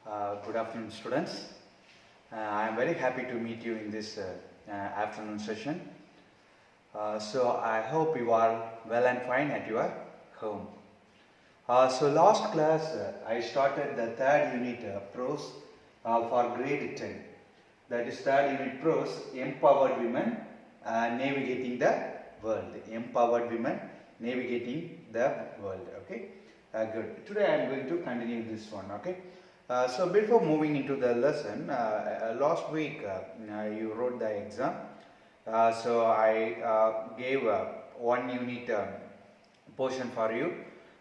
Good afternoon, students. I am very happy to meet you in this afternoon session. So I hope you are well and fine at your home. So last class I started the third unit Prose for grade 10. That is third unit Prose, Empowered Women Navigating the World. Empowered Women Navigating the World. Okay, good. Today I am going to continue this one. Okay. So before moving into the lesson, last week you wrote the exam. So I gave one unit portion for you.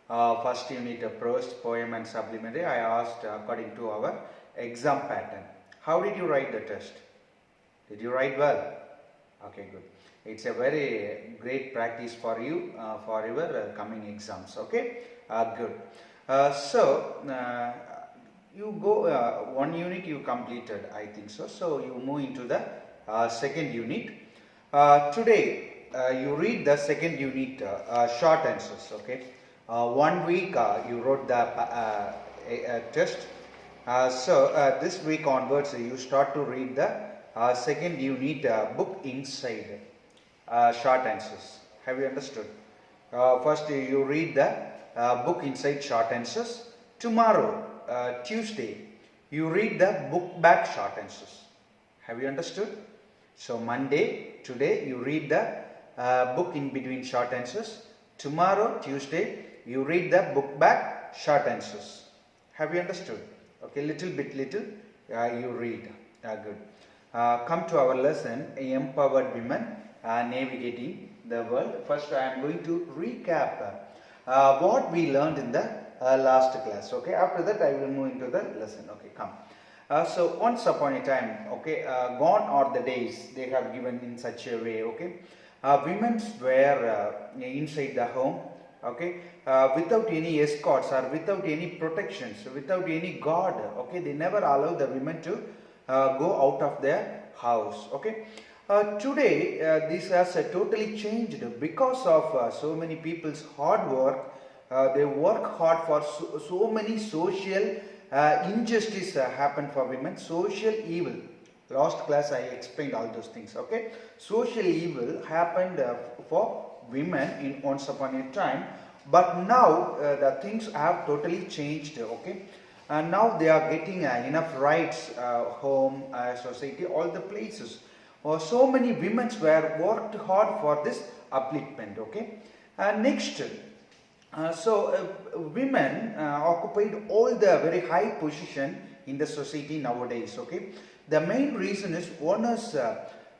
First unit prose, poem and supplementary. I asked according to our exam pattern. How did you write the test? Did you write well? Okay, good. It's a very great practice for you for your coming exams. Okay, good. You go one unit you completed, I think so. So you move into the second unit. Today you read the second unit short answers. Okay. 1 week you wrote the test. This week onwards you start to read the second unit book inside short answers. Have you understood? First you read the book inside short answers. Tomorrow, Tuesday, you read the book back short answers. Have you understood? So Monday, today you read the book in between short answers. Tomorrow, Tuesday, you read the book back short answers. Have you understood? Okay, little you read. Good. Come to our lesson, Empowered Women Navigating the World. First I am going to recap what we learned in the last class. Okay, after that I will move into the lesson. Okay, come. So once upon a time, okay, gone are the days they have given in such a way. Okay, women were inside the home. Okay, without any escorts or without any protections, without any guard. Okay, they never allow the women to go out of their house. Okay. Today this has totally changed because of so many people's hard work. They work hard for so many social injustice happen for women, social evil. Last class I explained all those things. Okay, social evil happened for women in once upon a time, but now the things have totally changed. Okay, and now they are getting enough rights, home, society, all the places. So many women were worked hard for this upliftment. Okay, next. Women occupied all the very high position in the society nowadays. Okay, the main reason is one is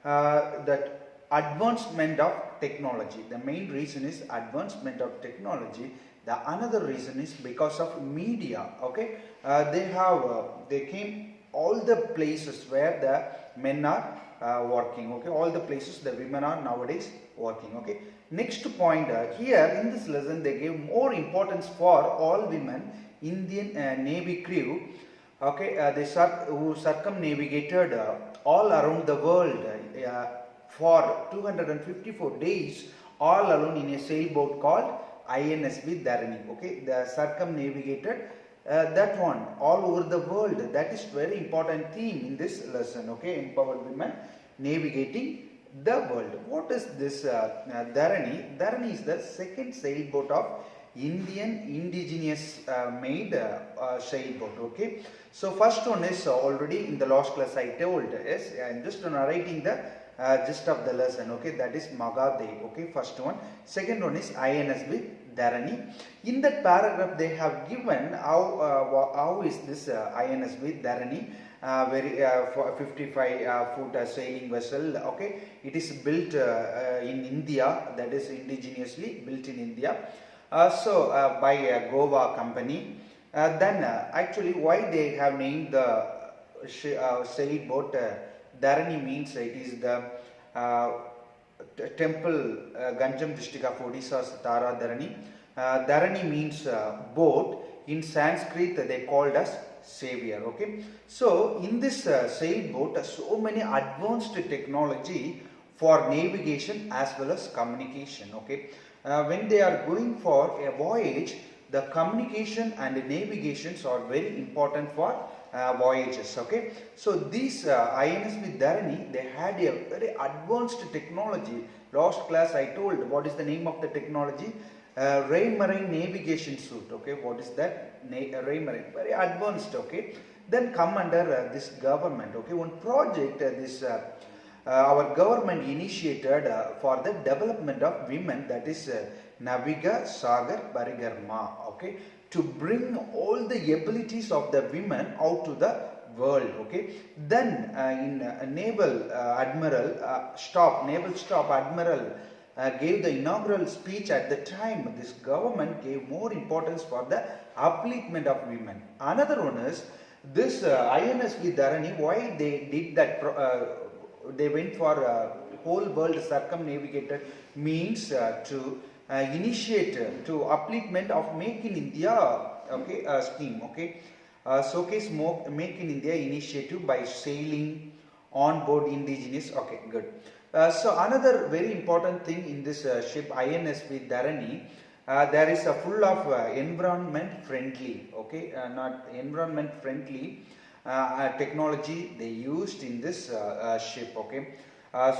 that advancement of technology. The main reason is advancement of technology. The another reason is because of media. Okay, they came all the places where the men are working. Okay, all the places the women are nowadays working. Okay. Next point, here in this lesson they gave more importance for all women Indian Navy crew. Okay, who circumnavigated all around the world for 254 days all alone in a sailboat called INSB Dharani. Okay, they circumnavigated that one all over the world. That is very important theme in this lesson. Okay, empowered women navigating the world. What is this Dharani? Dharani is the second sailboat of Indian indigenous made sailboat. Okay, so first one is already in the last class I told is I am just narrating the gist of the lesson. Okay, that is Magadev. Okay, first one. Second one is INSB Dharani. In that paragraph they have given how is this INSB Dharani. Very 55 foot sailing vessel. Okay, it is built in India, that is indigenously built in India. By Goa company. Then actually why they have named the sailboat Dharani means it is the temple Ganjam district of Odisha's Tara Dharani. Dharani means boat. In Sanskrit they called as savior. Okay, so in this sailboat so many advanced technology for navigation as well as communication. Okay, when they are going for a voyage, the communication and the navigations are very important for voyages. Okay, so these INSV Dharani, they had a very advanced technology. Last class I told what is the name of the technology. Ray-marine navigation suit. Okay, what is that? Ray-marine, very advanced. Okay, then come under this government. Okay, one project our government initiated for the development of women, that is Naviga Sagar Parigarma. Okay, to bring all the abilities of the women out to the world. Okay, then in naval admiral admiral gave the inaugural speech. At the time, this government gave more importance for the upliftment of women. Another one is this INSV Dharani. Why they did that? They went for whole world circumnavigated means to initiate to upliftment of Make in India. Okay, scheme. Okay, showcase Make in India initiative by sailing on board indigenous. Okay, good. So another very important thing in this ship INSV Dharani, there is a full of environment friendly. Okay, not environment friendly technology they used in this ship. Okay,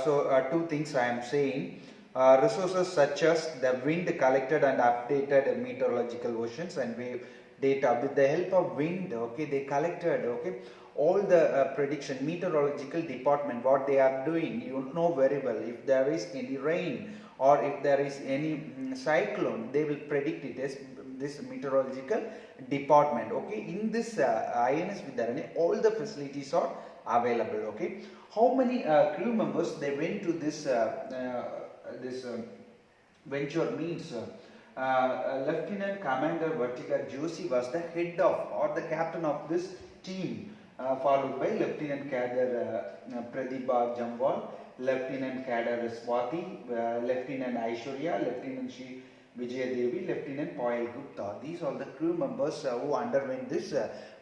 so two things I am saying. Resources such as the wind collected and updated meteorological oceans and wave data. With the help of wind, okay, they collected, okay, all the prediction. Meteorological department, what they are doing, you know very well. If there is any rain or if there is any cyclone, they will predict it as this meteorological department. Okay, in this INSV Dharani, all the facilities are available. Okay, how many crew members they went to this venture means Lieutenant Commander Vartika Joshi was the head of or the captain of this team, followed by Lieutenant Cadre Pradibha Jamwal, Lieutenant Cadre Swati, Lieutenant Aishwarya, Lieutenant Shri Vijay Devi, Lieutenant Poyal Gupta. These are the crew members who underwent this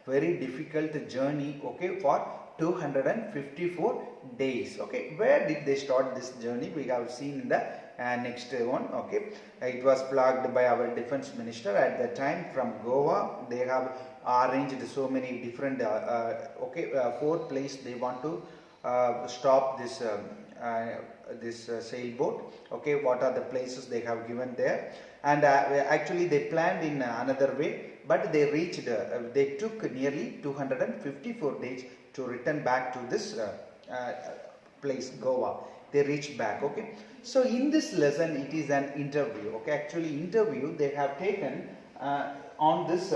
very difficult journey, okay, for 254 days. Okay, where did they start this journey? We have seen in the next one. Okay, it was flagged by our defense minister at the time from Goa. They have arranged so many different four places they want to stop this sailboat. Okay, what are the places they have given there? And actually they planned in another way, but they reached they took nearly 254 days to return back to this place, Goa. They reached back. Okay, so in this lesson it is an interview. Okay, actually interview they have taken on this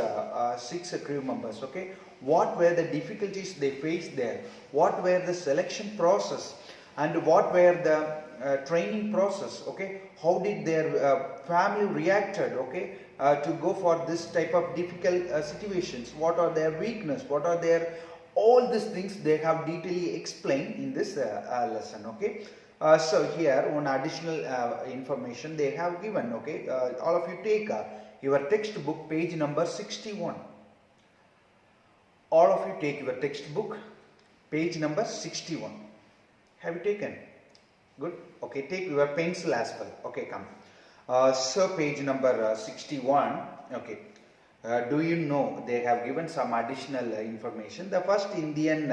6 crew members. Okay, what were the difficulties they faced there, what were the selection process, and what were the training process. Okay, how did their family reacted, okay, to go for this type of difficult situations, what are their weakness, what are their, all these things they have detailedly explained in this lesson. Okay, so here one additional information they have given. Okay, all of you take your textbook, page number 61. All of you take your textbook, page number 61. Have you taken? Good. Okay, take your pencil as well. Okay, come. So page number 61. Okay. Do you know they have given some additional information? The first Indian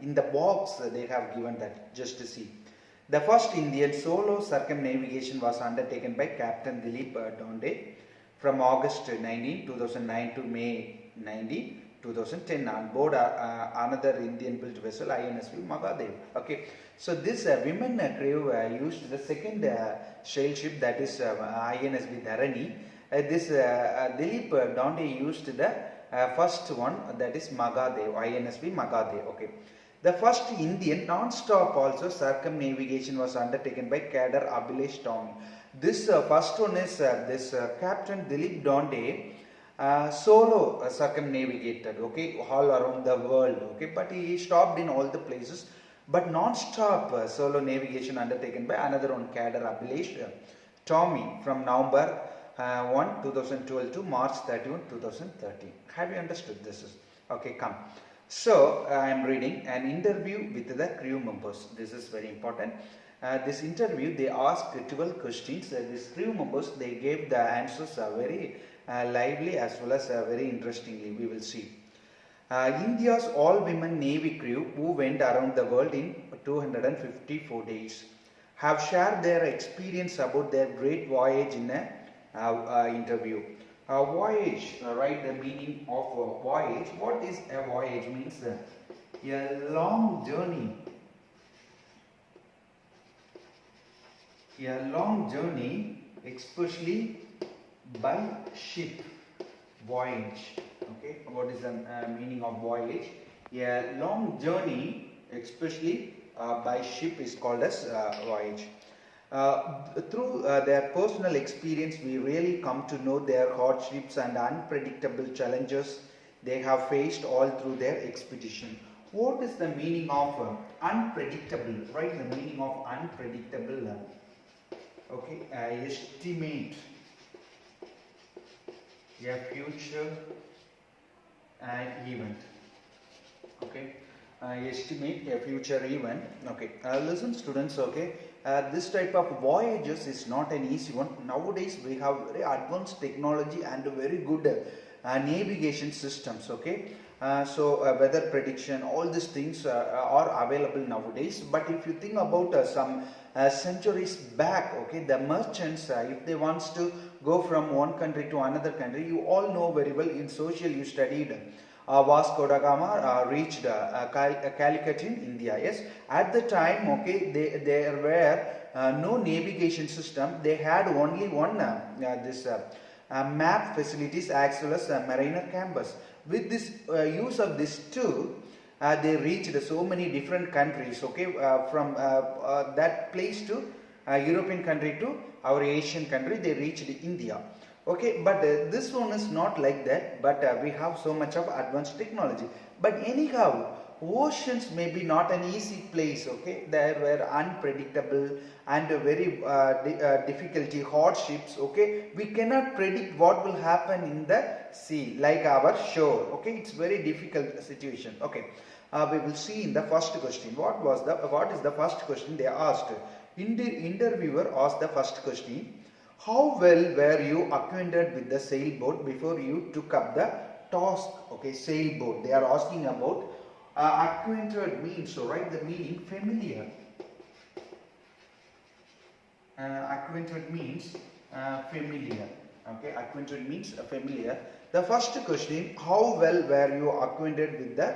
in the box they have given that, just to see. The first Indian solo circumnavigation was undertaken by Captain Dilip Donde from August 19, 2009 to May 19, 2010 on board another Indian built vessel INSV Magadev. Okay, so this women crew used the second sail ship, that is INSV Dharani. This Dilip Donde used the first one, that is Magadev, INSV Magadev. Okay, the first Indian non-stop also circumnavigation was undertaken by Cadre Abhilash Tommy. This first one is this Captain Dilip Donde solo circumnavigated, okay, all around the world. Okay, but he stopped in all the places, but non-stop solo navigation undertaken by another one, Cadre Abhilash Tommy, from November 1, 2012 to March 31, 2013. Have you understood this? Okay, come. So I am reading an interview with the crew members. This is very important. This interview they asked 12 questions. These crew members they gave the answers very lively as well as very interestingly we will see. India's all-women Navy crew who went around the world in 254 days have shared their experience about their great voyage in an interview. Voyage, right, the meaning of voyage. What is a voyage? Means a long journey. A long journey, especially by ship. Voyage. Okay, what is the meaning of voyage? A long journey, especially by ship, is called as voyage. Through their personal experience, we really come to know their hardships and unpredictable challenges they have faced all through their expedition. What is the meaning of unpredictable? Right, the meaning of unpredictable. Okay, estimate a future event. Okay, estimate a future event. Okay, listen students. Okay, this type of voyages is not an easy one. Nowadays we have very advanced technology and very good navigation systems. Okay, so weather prediction, all these things are available nowadays. But if you think about some centuries back, okay, the merchants, if they wants to go from one country to another country, you all know very well, in social you studied Vasco da Gama reached Calicut in India. Yes, at the time, okay, there were no navigation system. They had only one map facilities as well as mariner campus. With this use of this tool, they reached so many different countries. Okay, from that place to European country to our Asian country, they reached India. Okay, but this one is not like that, but we have so much of advanced technology. But anyhow, oceans may be not an easy place. Okay, there were unpredictable and very difficulty, hardships. Okay, we cannot predict what will happen in the sea like our shore. Okay, it's very difficult situation. Okay, we will see in the first question. What is the first question they asked? Interviewer asked the first question. How well were you acquainted with the sailboat before you took up the task? Okay, sailboat. They are asking about acquainted means, so write the meaning familiar. Acquainted means familiar. Okay, acquainted means familiar. The first question, how well were you acquainted with the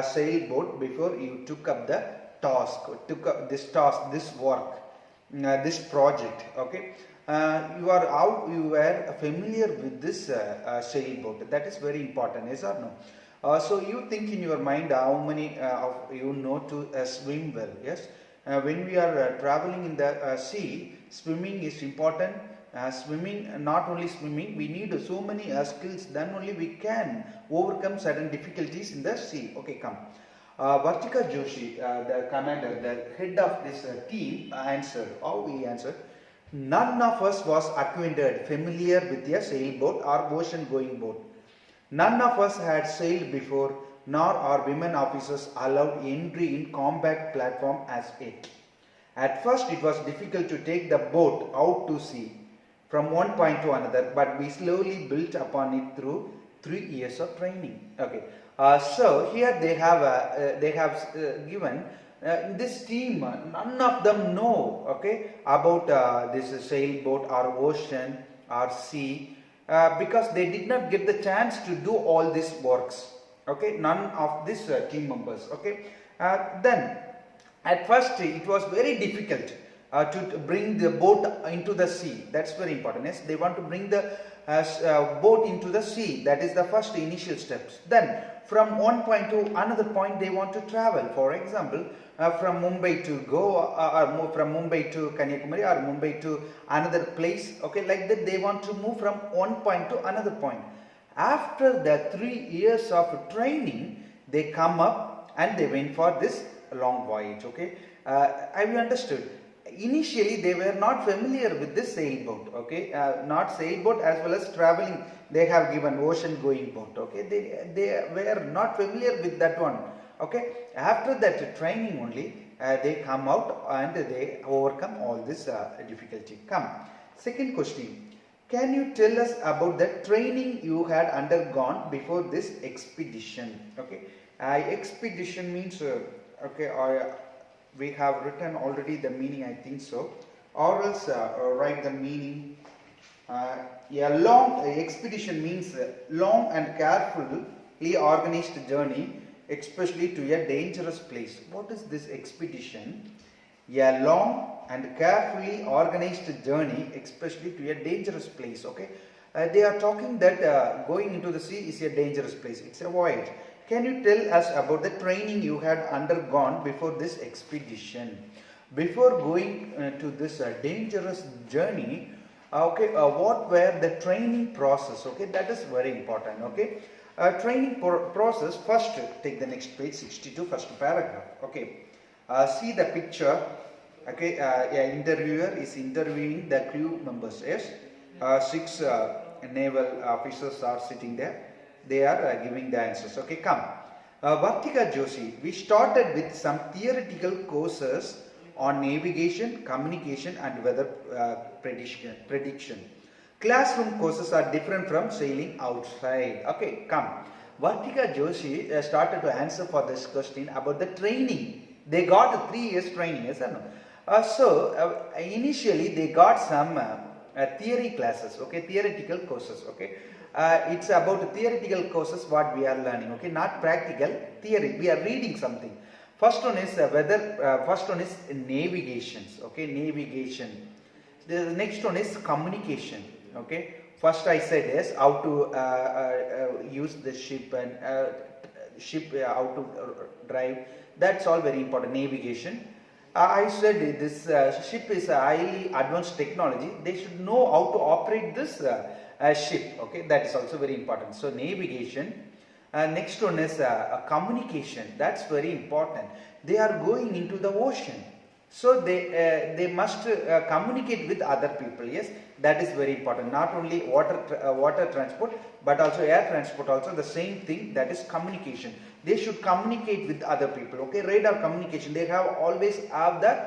sailboat before you took up the task, this work, this project? Okay. You were familiar with this sailboat. That is very important, yes or no? So you think in your mind how many of you know to swim well. Yes, when we are traveling in the sea, swimming is important. Swimming, not only swimming, we need so many skills, then only we can overcome certain difficulties in the sea. Okay, come. Vartika Joshi, the commander, the head of this team, answered. How he answered? None of us was acquainted, familiar with a sailboat or ocean-going boat. None of us had sailed before, nor are women officers allowed entry in combat platform as yet. At first it was difficult to take the boat out to sea from one point to another, but we slowly built upon it through 3 years of training. Okay, so here they have given. This team, none of them know, okay, about this sailboat or ocean or sea because they did not get the chance to do all these works. Okay, none of these team members. Okay, then at first it was very difficult to bring the boat into the sea. That's very important. Yes, they want to bring the boat into the sea. That is the first initial steps. Then from one point to another point they want to travel. For example, from Mumbai to Goa, or from Mumbai to Kanyakumari, or Mumbai to another place. Okay, like that they want to move from one point to another point. After the 3 years of training, they come up and they went for this long voyage. Okay, have you understood? Initially they were not familiar with this sailboat. Okay, not sailboat as well as traveling. They have given ocean going boat. Okay, they were not familiar with that one. Okay, after that training only they come out and they overcome all this difficulty. Come, second question. Can you tell us about the training you had undergone before this expedition? Okay, expedition means okay, we have written already the meaning, I think so, or else write the meaning. Expedition means long and carefully organized journey, especially to a dangerous place. What is this expedition? A long and carefully organized journey, especially to a dangerous place. Okay, they are talking that going into the sea is a dangerous place. It's a voyage. Can you tell us about the training you had undergone before this expedition? Before going to this dangerous journey, okay, what were the training process? Okay, that is very important. Okay, training process. First, take the next page, 62, first paragraph. Okay. See the picture. Okay, an interviewer is interviewing the crew members. Yes, 6 naval officers are sitting there. They are giving the answers. Okay, come. Vartika Joshi, we started with some theoretical courses on navigation, communication, and weather prediction. Classroom courses are different from sailing outside. Okay, come. Vartika Joshi started to answer for this question about the training. They got 3 years training, yes or no? Initially they got some theory classes, okay, theoretical courses, okay. It's about theoretical courses what we are learning, okay, not practical, theory. We are reading something. First one is first one is navigations, okay, navigation. The next one is communication, okay. First I said is how to use the ship and how to drive. That's all very important. Navigation. I said this ship is a highly advanced technology. They should know how to operate this ship. Okay, that is also very important. So navigation. Next one is communication. That's very important. They are going into the ocean, so they must communicate with other people. Yes, that is very important. Not only water transport, but also air transport. Also the same thing. That is communication. They should communicate with other people. Okay, radar communication. They always have the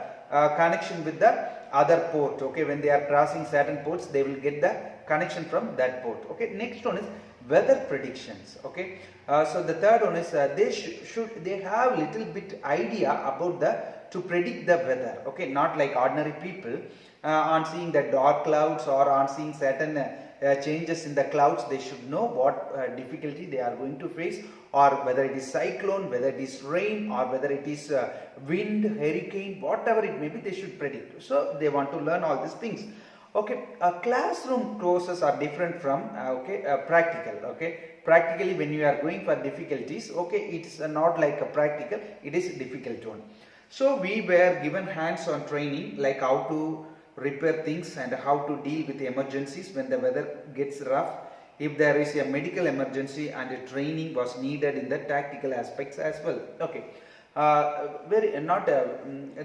connection with the other port. Okay, when they are crossing certain ports, they will get the connection from that port. Okay, next one is weather predictions. Okay, so the third one is they have little bit idea about to predict the weather. Okay, not like ordinary people on seeing the dark clouds or on seeing certain changes in the clouds. They should know what difficulty they are going to face, or whether it is cyclone, whether it is rain, or whether it is wind, hurricane, whatever it may be, they should predict. So they want to learn all these things. Okay, classroom courses are different from practical. Okay, practically when you are going for difficulties, okay, it's not like a practical, it is a difficult one. So we were given hands-on training like how to repair things and how to deal with emergencies when the weather gets rough. If there is a medical emergency, and a training was needed in the tactical aspects as well. Okay,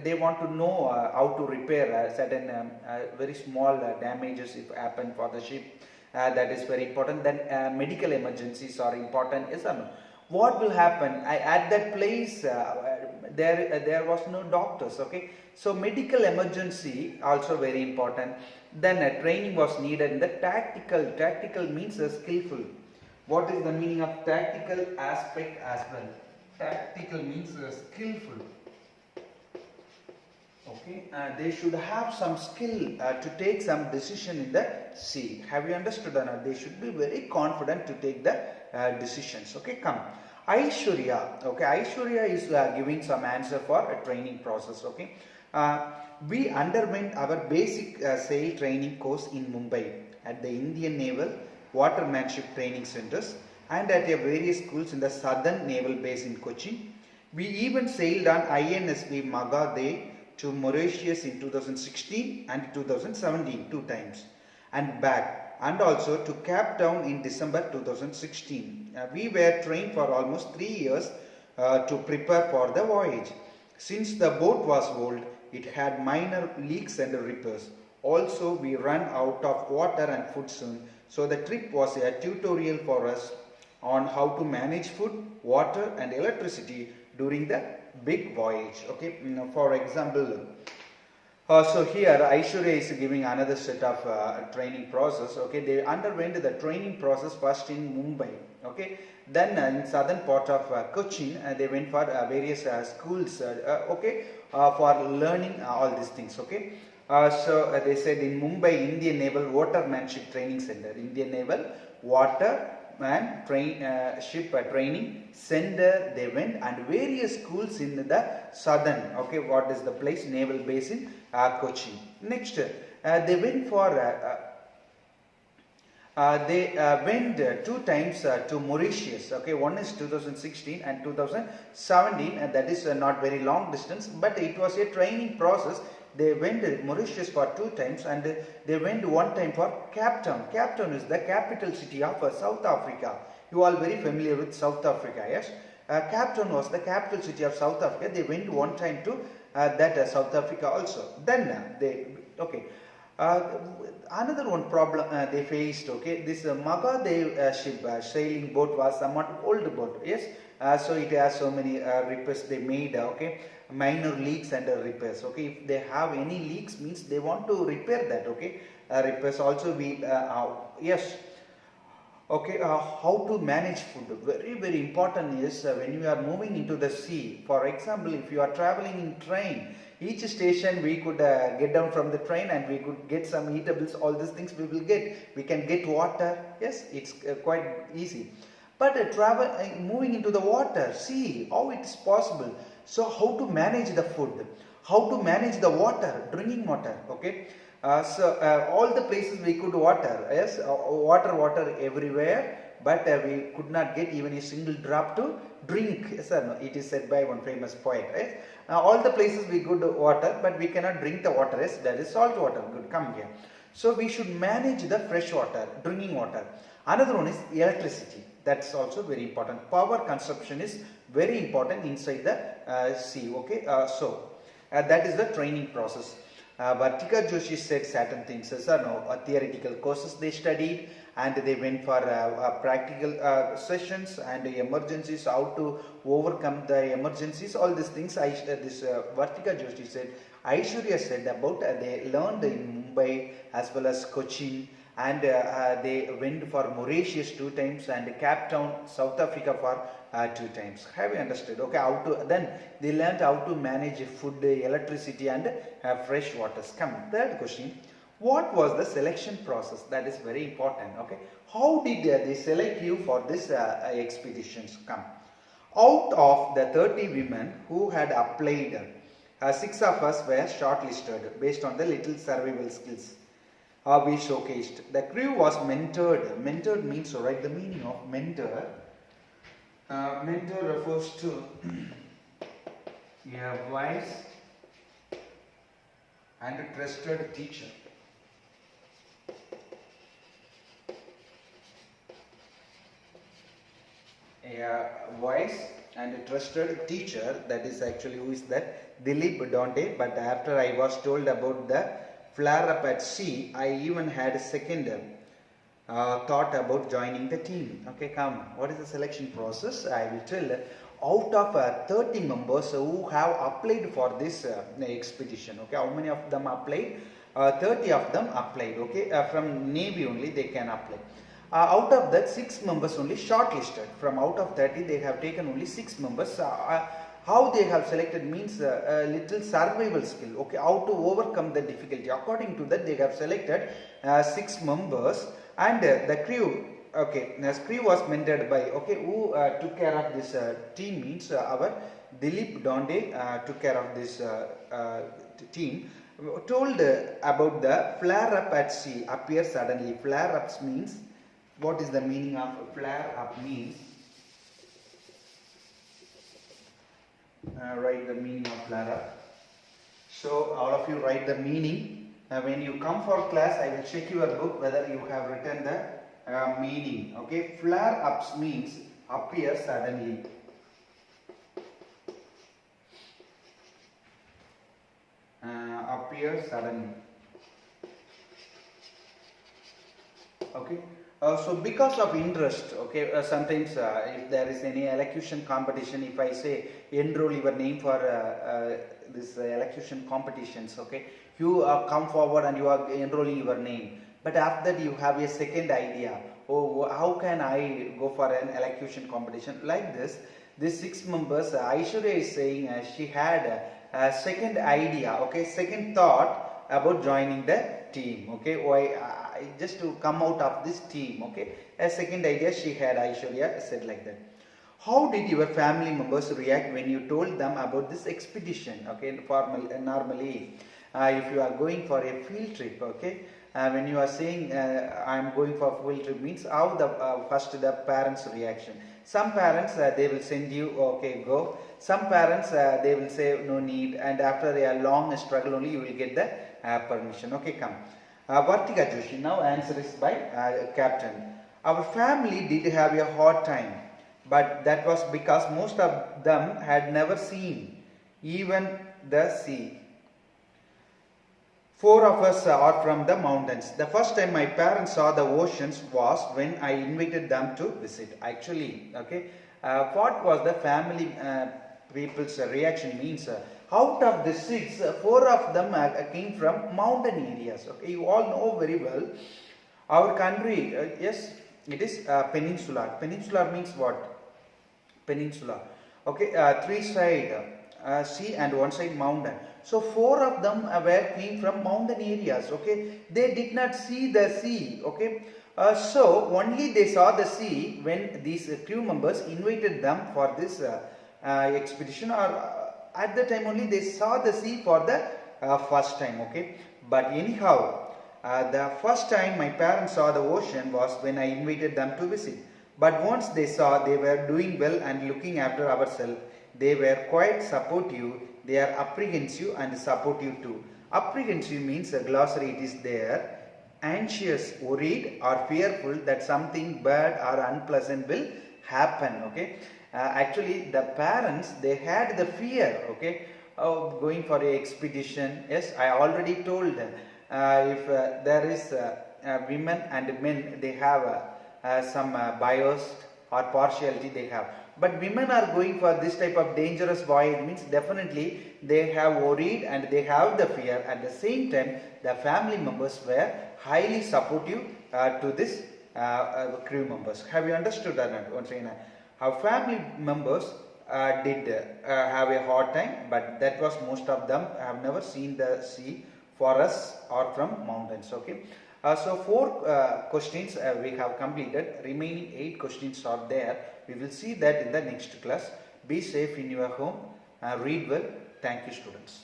they want to know how to repair certain very small damages if happen for the ship. That is very important. Then medical emergencies are important. Yes or no? What will happen? At that place there was no doctors. Okay, so medical emergency also very important. Then training was needed in the tactical. Tactical means skillful. What is the meaning of tactical aspect as well? Tactical means skillful. Okay, they should have some skill to take some decision in the sea. Have you understood or not? They should be very confident to take the decisions. Okay, come. Aishwarya. Okay, Aishwarya is giving some answer for a training process. Okay, we underwent our basic sail training course in Mumbai at the Indian Naval Watermanship Training Centers and at various schools in the Southern Naval Base in Kochi. We even sailed on INSV Magadhe to Mauritius in 2016 and 2017 2 times and back, and also to Cape Town in December 2016. We were trained for almost 3 years to prepare for the voyage. Since the boat was old, it had minor leaks and repairs. Also, we ran out of water and food soon, so the trip was a tutorial for us on how to manage food, water and electricity during the big voyage. Okay, for example, So here Aishwarya is giving another set of training process. Okay, they underwent the training process first in Mumbai. Okay, then in southern part of Cochin, they went for various schools. Okay, for learning all these things. Okay, so they said in Mumbai, Indian Naval Watermanship Training Center, Indian Naval Water and ship training center they went, and various schools in the southern, okay, what is the place, naval base in Cochin. Next they went for they went two times to Mauritius. Okay, one is 2016 and 2017, and that is not very long distance, but it was a training process. They went to Mauritius for two times, and they went one time for Cape Town. Cape Town is the capital city of South Africa. You are very familiar with South Africa, yes? Cape Town was the capital city of South Africa. They went one time to that South Africa also. Then okay. Another one problem they faced, okay, this Magadev ship sailing boat was somewhat old boat, yes, so it has so many repairs they made, okay, minor leaks and repairs. Okay, if they have any leaks, means they want to repair that. Okay, repairs also we yes. Okay, how to manage food, very important is when you are moving into the sea. For example, if you are traveling in train, each station we could get down from the train and we could get some eatables, all these things we will get. We can get water, yes, it's quite easy. But moving into the water, see how it is possible. So how to manage the food, how to manage the water, drinking water. Okay, all the places we could water, yes, water everywhere, but we could not get even a single drop to drink. Yes or no? It is said by one famous poet, right? All the places we could water, but we cannot drink the water. Yes, that is salt water. Good, come here. So we should manage the fresh water, drinking water. Another one is electricity. That's also very important. Power consumption is very important inside the sea. Okay, that is the training process. Vartika Joshi said certain things. Theoretical courses they studied, and they went for practical sessions and emergencies, how to overcome the emergencies, all these things. Vartika Joshi said. Aishwarya said about they learned in Mumbai as well as Cochin, and they went for Mauritius two times and Cape Town, South Africa for two times. Have you understood? Okay, then they learned how to manage food, electricity, and fresh waters. Come, third question. What was the selection process? That is very important. Okay, how did they select you for this expeditions? Come, out of the 30 women who had applied, 6 of us were shortlisted based on the little survival skills we showcased. The crew was mentored. Mentored means, write the meaning of mentor. Mentor refers to a wise and a trusted teacher. A wise and a trusted teacher, that is actually, who is that? Dilip Donde. But after I was told about the flare up at sea, I even had a second thought about joining the team. Okay, come, what is the selection process? I will tell. Out of 30 members who have applied for this expedition, okay, how many of them applied? 30 of them applied. Okay, from Navy only they can apply. Out of that, 6 members only shortlisted. From out of 30, they have taken only 6 members. How they have selected means a little survival skill. Okay, how to overcome the difficulty. According to that, they have selected 6 members, and the crew. Okay, the crew was mentored by. Okay, who took care of this team means our Dilip Donde took care of this team. Told about the flare up at sea, appear suddenly. Flare ups means, what is the meaning of flare up means? Write the meaning of flare up. So all of you write the meaning. When you come for class, I will check your book whether you have written the meaning. Okay, flare ups means appear suddenly. Appear suddenly. Okay. So because of interest, okay, sometimes if there is any elocution competition, if I say enroll your name for this elocution competitions, okay, You come forward and you are enrolling your name. But after that you have a second idea. Oh, how can I go for an elocution competition? Like this, these 6 members, Aishwarya is saying she had a second idea, okay, second thought about joining the team, okay, why just to come out of this team, okay, a second idea she had, Aishwarya said like that. How did your family members react when you told them about this expedition? Okay, normally, if you are going for a field trip, okay, when you are saying I am going for a field trip, means how the first the parents' reaction. Some parents they will send you, okay, go. Some parents they will say no need, and after a long struggle only you will get the permission. Okay, come. Vartika Joshi, now answer is by Captain. Our family did have a hard time, but that was because most of them had never seen even the sea. 4 of us are from the mountains. The first time my parents saw the oceans was when I invited them to visit. Actually, okay, what was the family people's reaction means? Out of the 6, 4 of them came from mountain areas. Okay, you all know very well. Our country, yes, it is peninsular. Peninsular means what? Peninsula. Okay, 3 side sea and 1 side mountain. So 4 of them came from mountain areas. Okay, they did not see the sea. Okay, so only they saw the sea when these crew members invited them for this expedition, or at the time only they saw the sea for the first time. Okay, but anyhow, the first time my parents saw the ocean was when I invited them to visit. But once they saw they were doing well and looking after ourselves, they were quite supportive. They are apprehensive and supportive too. Apprehensive means a glossary, it is there. Anxious, worried or fearful that something bad or unpleasant will happen. Okay, actually the parents, they had the fear, okay, of going for a expedition. Yes, I already told if there is women and men, they have some bias or partiality they have. But women are going for this type of dangerous voyage, means definitely they have worried and they have the fear. At the same time, the family members were highly supportive to this crew members. Have you understood that? Once again, our family members did have a hard time, but that was most of them have never seen the sea, forest or from mountains. Okay. So 4 questions we have completed. Remaining 8 questions are there. We will see that in the next class. Be safe in your home. Read well. Thank you, students.